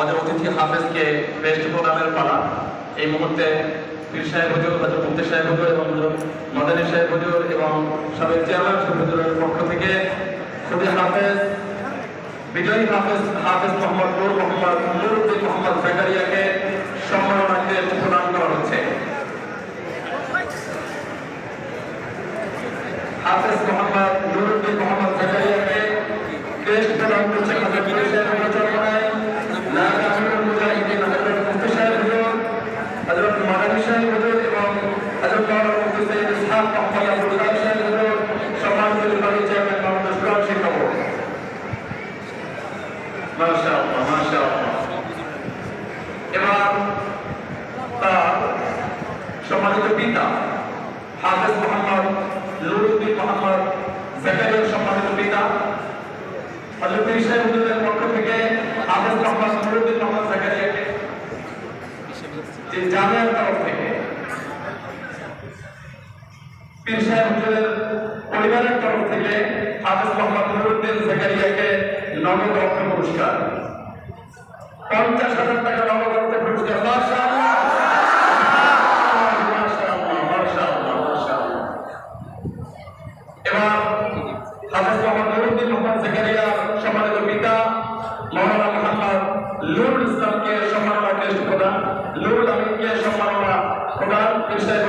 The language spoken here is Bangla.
আমাদের অতিথি হাফেজকে বেস্ট প্রোগ্রামের পালা। এই মুহূর্তে পীর সাহেব হুজুর, হযরত মুফতি সাহেব হুজুর এবং মাদানী সাহেব হুজুর এবং সাবেক চেয়ারম্যান সাহেব হুজুরের পক্ষ থেকে খুবই হাফেজ বিজয়ী হাফেজ মোহাম্মদ নুরুদ্দিন মোহাম্মদ জাকারিয়াকে সম্মাননাকে প্রদান করা হচ্ছে। হাফেজ মোহাম্মদ নুরুদ্দিন মোহাম্মদ জাকারিয়াকে বেস্ট প্রদান করছে হযরত পীর সাহেব হুজুর চরমনায় নায়েবে আমিরুল মুজাহিদিন হযরত মুফতি সাহেব হুজুর, হযরত মাদানী সাহেব হুজুর এবং হযরত মাওলানা মুফতি সৈয়দ ইসহাক মোহাম্মদ আবুল কালাম সাহেব হুজুর, সম্মানিত নির্বাহী চেয়ারম্যান মাওলানা সুরান শিক্ষা বোর্ড। মাশাআল্লাহ মাশাআল্লাহ। এবার তার সম্মানিত পিতা হাফেজ মোহাম্মদ নুরুদ্দিন মোহাম্মদ জাকারিয়ার সম্মানিত পিতা হযরত পীর সাহেব হুজুরের পক্ষ থেকে হাফেজ মোহাম্মদ নুরুদ্দিন মোহাম্মদ জাকারিয়াকে যে জামিয়ার তরফ থেকে পীর সাহেব হুজুরের পরিবারের তরফ থেকে হাফেজ মোহাম্মদ নুরুদ্দিন জাকারিয়াকে নগদ অর্থ পুরস্কার 50,000 টাকা নগদ অর্থ পুরস্কার। মাশাআল্লাহ মাশাআল্লাহ মাশাআল্লাহ মাশাআল্লাহ। এবার হাফেজ মোহাম্মদ নুরুদ্দিন মোহাম্মদ জাকারিয়া সম্মানিত পিতা মাওলানা মুহাম্মদ নুরুল ইসলামকে সম্মাননা প্রদান, নুরুল আমিনকে সম্মাননা প্রদান পীর সাহেব